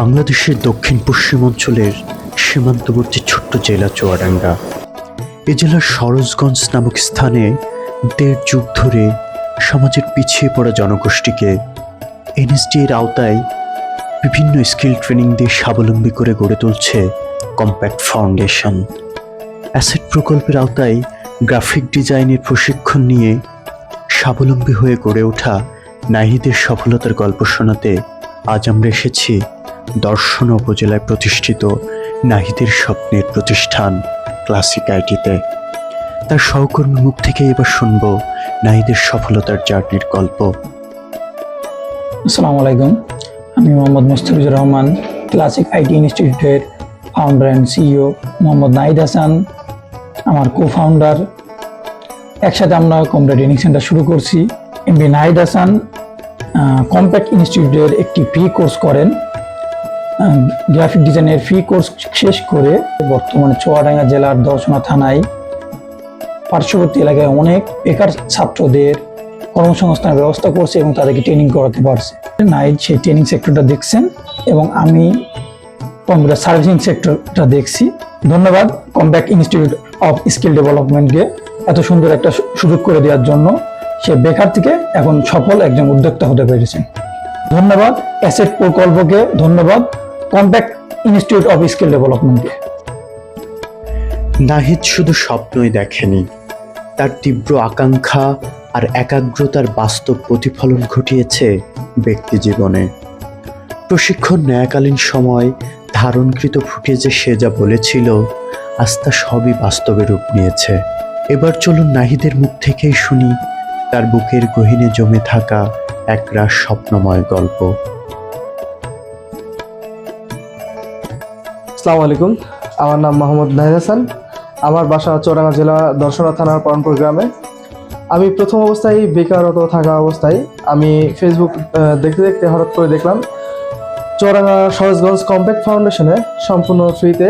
বাংলাদেশের দক্ষিণ পশ্চিমাঞ্চলের সীমান্তবর্তী ছোট্ট জেলা চুয়াডাঙ্গা। এ জেলার সরোজগঞ্জ নামক স্থানে ১.৫ যুগ ধরে সমাজের পিছিয়ে পড়া জনগোষ্ঠীকে এনএসডি এর আওতায় বিভিন্ন স্কিল ট্রেনিং দিয়ে স্বাবলম্বী করে গড়ে তুলছে কম্প্যাক্ট ফাউন্ডেশন। অ্যাসেট প্রকল্পের আওতায় গ্রাফিক ডিজাইনের প্রশিক্ষণ নিয়ে স্বাবলম্বী হয়ে গড়ে ওঠা নাহিদের সফলতার গল্প শোনাতে আজ আমরা এসেছি দর্শনা উপজেলায় প্রতিষ্ঠিত নাহিদের স্বপ্নের প্রতিষ্ঠান ক্লাসিক আইটিতে। তার সহকর্মীর মুখ থেকে এবার শুনব নাহিদের সফলতার জার্নির গল্প। আসসালামু আলাইকুম, আমি মোহাম্মদ মুস্তাফিজুর রহমান, ক্লাসিক আইটি ইনস্টিটিউটের founder and CEO. Mohammad Nahid Hasan আমার কো-ফাউন্ডার। একসাথে আমরা কম্পিউটার ট্রেনিং সেন্টার শুরু করছি। এমবি নাহিদ হাসান কম্প্যাক্ট ইনস্টিটিউটের একটি ফ্রি কোর্স করেন। গ্রাফিক ডিজাইনের ফ্রি কোর্স শেষ করে বর্তমানে চুয়াডাঙ্গা জেলার দর্শনা থানায় পার্শ্ববর্তী এলাকায় অনেক বেকার ছাত্রদের কর্মসংস্থানের ব্যবস্থা করছে এবং তাদেরকে ট্রেনিং করাতে পারছে। নাহিদ সেই ট্রেনিং সেক্টরটা দেখছেন এবং আমি কম্পিউটার সার্ভিসিং সেক্টরটা দেখছি। ধন্যবাদ কম্প্যাক্ট ইনস্টিটিউট অফ স্কিল ডেভেলপমেন্টকে এত সুন্দর একটা সুযোগ করে দেওয়ার জন্য। সে বেকার থেকে এখন সফল একজন উদ্যোক্তা হতে পেরেছে। ধন্যবাদ অ্যাসেট প্রকল্পকে, ধন্যবাদ কম্প্যাক্ট ইনস্টিটিউট অফ স্কিল ডেভেলপমেন্টকে। নাহিদ শুধু স্বপ্নই দেখেনি, তার তীব্র আকাঙ্ক্ষা আর একাগ্রতার বাস্তব প্রতিফলন ঘটিয়েছে ব্যক্তি জীবনে। প্রশিক্ষণ নেয়াকালীন সময় ধারণকৃত ফুটেজে সে যা বলেছিল আজ তা সবই বাস্তবে রূপ নিয়েছে। এবার চলুন নাহিদের মুখ থেকেই শুনি তার বুকের গহীনে জমে থাকা একরাশ স্বপ্নময় গল্প। আসসালামু আলাইকুম, আমার নাম মোহাম্মদ নাহিদ হাসান। আমার বাসা চুয়াডাঙ্গা জেলা দর্শনা থানার পরনপুর গ্রামে। আমি প্রথম অবস্থায় বেকারত থাকা অবস্থায় আমি ফেসবুক দেখতে দেখতে হঠাৎ করে দেখলাম চুয়াডাঙ্গা সরোজগঞ্জ কম্প্যাক্ট ফাউন্ডেশনে সম্পূর্ণ ফ্রিতে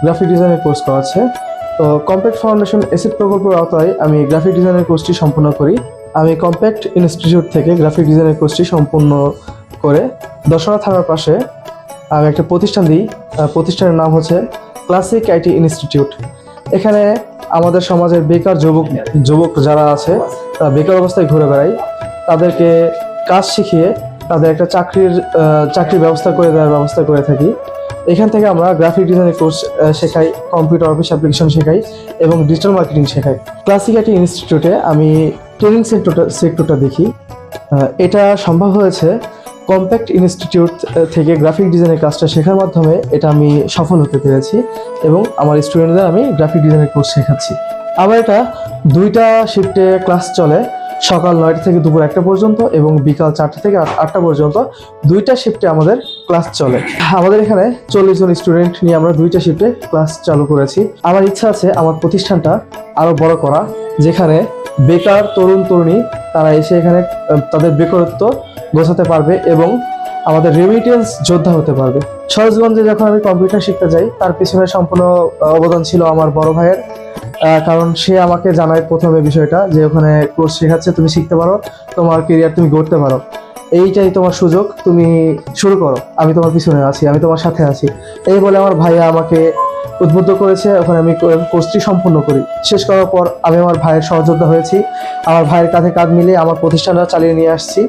গ্রাফিক ডিজাইনের কোর্স করাচ্ছে। তো কম্প্যাক্ট ফাউন্ডেশন এসিড প্রকল্পের আওতায় আমি গ্রাফিক ডিজাইনের কোর্সটি সম্পূর্ণ করি। আমি কম্প্যাক্ট ইনস্টিটিউট থেকে গ্রাফিক ডিজাইনের কোর্সটি সম্পূর্ণ করে দর্শনা থানার পাশে আমি একটা প্রতিষ্ঠান দিই। প্রতিষ্ঠানের নাম হচ্ছে ক্লাসিক আইটি ইনস্টিটিউট। এখানে আমাদের সমাজের বেকার যুবক যারা আছে তারা বেকার অবস্থায় ঘুরে বেড়ায়, তাদেরকে কাজ শিখিয়ে তাদের একটা চাকরির ব্যবস্থা করে দেওয়ার ব্যবস্থা করে থাকি। এখান থেকে আমরা গ্রাফিক ডিজাইনের কোর্স শেখাই, কম্পিউটার অফিস অ্যাপ্লিকেশন শেখাই এবং ডিজিটাল মার্কেটিং শেখাই। ক্লাসিক আইটি ইনস্টিটিউটে আমি ট্রেনিং সেক্টরটা দেখি। এটা সম্ভব হয়েছে কম্প্যাক্ট ইনস্টিটিউট থেকে গ্রাফিক ডিজাইনের কাজটা শেখার মাধ্যমে। এটা আমি সফল হতে পেরেছি এবং আমার স্টুডেন্টদের আমি গ্রাফিক ডিজাইনের কোর্স শেখাচ্ছি। আবার এটা 2টা শিফটে ক্লাস চলে, সকাল 9টা থেকে দুপুর 1টা পর্যন্ত এবং বিকাল 4টা থেকে 8টা পর্যন্ত 2টা শিফটে আমাদের ক্লাস চলে। আমাদের এখানে 40 জন স্টুডেন্ট নিয়ে আমরা 2টা শিফটে ক্লাস চালু করেছি। আমার ইচ্ছা আছে আমার প্রতিষ্ঠানটা আরও বড় করা, যেখানে বেকার তরুণ তরুণী তারা এসে এখানে তাদের বেকারত্ব গোছাতে পারবে এবং আমাদের রেমিটেন্স যোদ্ধা হতে পারবে। সরোজগঞ্জে যখন আমি কম্পিউটার শিখতে যাই তার পিছনে সম্পূর্ণ অবদান ছিল আমার বড় ভাইয়ের। কারণ সে আমাকে জানায় প্রথমে বিষয়টা যে ওখানে কোর্স শেখাচ্ছে, তুমি শিখতে পারো, তোমার কেরিয়ার তুমি গড়তে পারো, এইটাই তোমার সুযোগ, তুমি শুরু করো, আমি তোমার পিছনে আছি, আমি তোমার সাথে আছি। এই বলে আমার ভাইয়া আমাকে উদ্বুদ্ধ করেছে, ওখানে আমি কোর্সটি সম্পূর্ণ করি। শেষ করার পর আমি আমার ভাইয়ের সহযোদ্ধা হয়েছি। আমার ভাইয়ের কাঁধে কাঁধ মিলে আমার প্রতিষ্ঠানটা চালিয়ে নিয়ে আসছি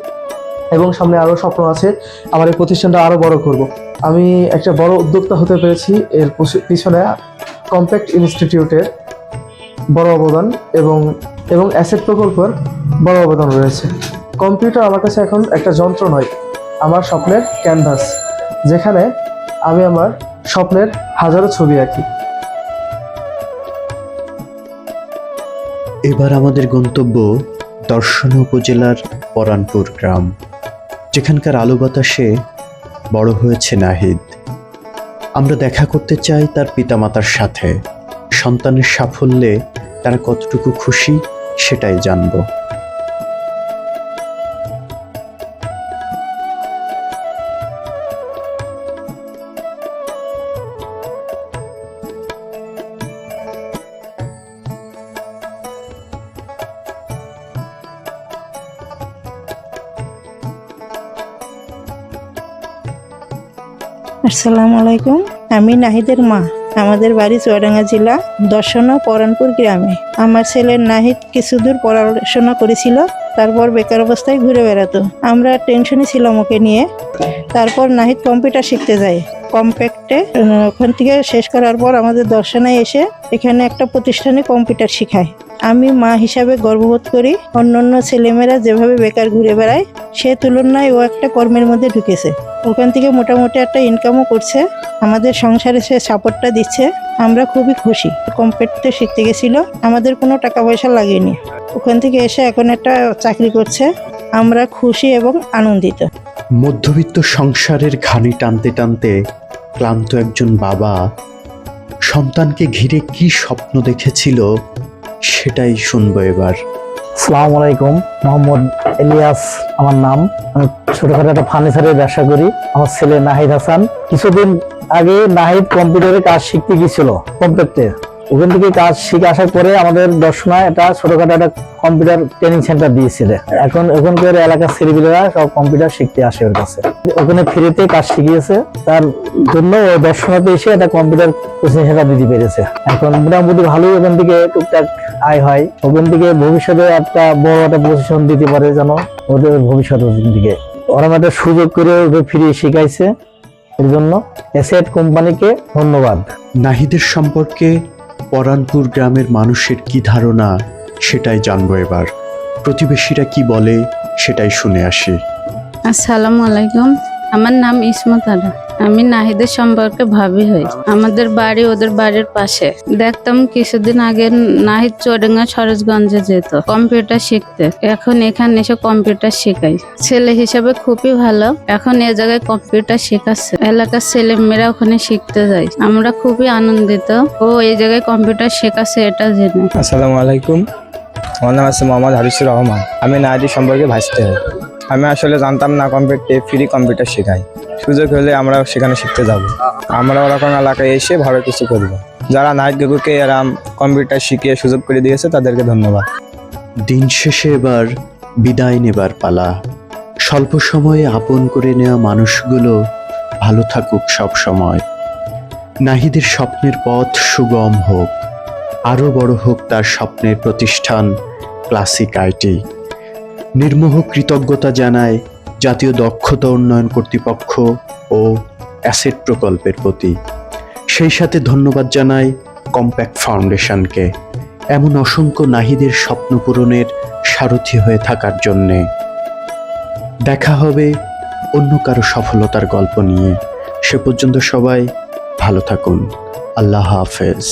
এবং সামনে আরও স্বপ্ন আছে আমার এই প্রতিষ্ঠানটা আরও বড় করব। আমি একটা বড় উদ্যোক্তা হতে পেরেছি, এর পিছনে কম্প্যাক্ট ইনস্টিটিউটের বড় অবদান এবং অ্যাসেট প্রকল্পের বড় অবদান রয়েছে। কম্পিউটার আমার কাছে এখন একটা যন্ত্র নয়, আমার স্বপ্নের ক্যানভাস, যেখানে আমি আমার স্বপ্নের হাজারো ছবি আঁকি। এবার আমাদের গন্তব্য দর্শনা উপজেলার পরানপুর গ্রাম, যেখানকার আলো বাতাসে বড় হয়েছে নাহিদ। আমরা দেখা করতে চাই তার পিতামাতার সাথে। সন্তানের সাফল্যে তারা কতটুকু খুশি সেটাই জানবো। আসসালামু আলাইকুম। আমি নাহিদের মা। আমাদের বাড়ি চুয়াডাঙ্গা জেলা দর্শনা পরানপুর গ্রামে। আমার ছেলে নাহিদ কিছু দূর পড়াশোনা করেছিল, তারপর বেকার অবস্থায় ঘুরে বেড়াতো। আমরা টেনশনে ছিলাম ওকে নিয়ে। তারপর নাহিদ কম্পিউটার শিখতে যায় কম্প্যাক্টে। ওখান থেকে শেষ করার পর আমাদের দর্শনায় এসে এখানে একটা প্রতিষ্ঠানে কম্পিউটার শেখায়। আমি মা হিসাবে গর্ববোধ করি। অন্যান্য ছেলেমেয়েরা যেভাবে বেকার ঘুরে বেড়ায় সে তুলনায় ও একটা কর্মের মধ্যে ঢুকেছে। ওখান থেকে মোটামুটি একটা ইনকামও করছে, আমাদের সংসারে সে সাপোর্টটা দিচ্ছে। আমরা খুবই খুশি। কম্পিউটার শিখতে গেছিল, আমাদের কোনো টাকা পয়সা লাগেনি। ওখান থেকে এসে এখন একটা চাকরি করছে। আমরা খুশি এবং আনন্দিত। মধ্যবিত্ত সংসারের ঘানি টানতে টানতে ক্লান্ত একজন বাবা সন্তানকে ঘিরে কি স্বপ্ন দেখেছিল সেটাই শুনবো এবার। আসসালামু আলাইকুম, মোহাম্মদ ইলিয়াস আমার নাম। আমি ছোটখাটো একটা ফার্নিচারের ব্যবসা করি। আমার ছেলে নাহিদ হাসান কিছুদিন আগে নাহিদ কম্পিউটারে কাজ শিখতে গিয়েছিল কম্পিউটারে। ওখান থেকে কাজ শিখে আসার পরে আমাদের দর্শনায় একটা ছোটখাটো একটা কম্পিউটার ট্রেনিং সেন্টার দিয়েছিল। এখন ওখানকার এলাকার ছেলেপিলেরা সব কম্পিউটার শিখতে আসে ওর কাছে। ওখানে ফ্রিতে কাজ শিখিয়েছে, তার জন্য ও দর্শনাতে এসে একটা কম্পিউটার কোচিং সেন্টার দিতে পেরেছে। এখন মোটামুটি ভালোই ওখান থেকে টুকটাক আয় হয়। ওখান থেকে ভবিষ্যতে একটা বড় একটা পজিশন দিতে পারে যেন ওদের ভবিষ্যৎ দিকে। ওরা একটা সুযোগ করে ওদের ফ্রি শিখাইছে, এর জন্য অ্যাসেট কোম্পানিকে ধন্যবাদ। নাহিদের সম্পর্কে পরানপুর গ্রামের মানুষের কি ধারণা সেটাই জানবো এবার। প্রতিবেশীরা কি বলে সেটাই শুনে আসি। আসসালামু আলাইকুম, আমার নাম ইসমত আরা। আমি নাহিদের সম্পর্কে ভাবি হই। আমাদের বাড়ি ওদের বাড়ির পাশে। দেখতাম কিছুদিন আগে নাহিদ চুয়াডাঙ্গা সরোজগঞ্জে যেত কম্পিউটার শিখতে। এখন এখানে এসে কম্পিউটার শেখাই। ছেলে হিসাবে খুবই ভালো। এখন এ জায়গায় কম্পিউটার শেখাচ্ছে, এলাকার ছেলে মেয়েরা ওখানে শিখতে যায়। আমরা খুবই আনন্দিত ও এই জায়গায় কম্পিউটার শেখাচ্ছে এটা জেনে। আসসালামু আলাইকুম, আমার নাম আছে মোহাম্মদ হাবিবুর রহমান। আমি নাহিদের সম্পর্কে ভাসতে হই। আমি আসলে জানতাম না কম্পিউটারে ফ্রি কম্পিউটার শেখাই। সুযোগ হলে আমরা সেখানে শিখতে যাব। আমরা ওরকম এলাকায় এসে ভালো কিছু করব। যারা নাহিদ গেগুকে এরা কম্পিউটার শিখিয়ে সুযোগ করে দিয়েছে তাদেরকে ধন্যবাদ। দিন শেষে এবার বিদায় নেবার পালা। স্বল্প সময়ে আপন করে নেওয়া মানুষগুলো ভালো থাকুক সব সময়। নাহিদের স্বপ্নের পথ সুগম হোক, আরও বড় হোক তার স্বপ্নের প্রতিষ্ঠান ক্লাসিক আইটি। নির্মোহ কৃতজ্ঞতা জানায় জাতীয় দক্ষতা উন্নয়ন কর্তৃপক্ষ ও অ্যাসেট প্রকল্পের প্রতি। সেই সাথে ধন্যবাদ জানাই কম্প্যাক্ট ফাউন্ডেশনকে এমন অসংখ্য নাহিদের স্বপ্ন পূরণের সারথি হয়ে থাকার জন্যে। দেখা হবে অন্য কারো সফলতার গল্প নিয়ে। সে পর্যন্ত সবাই ভালো থাকুন। আল্লাহ হাফেজ।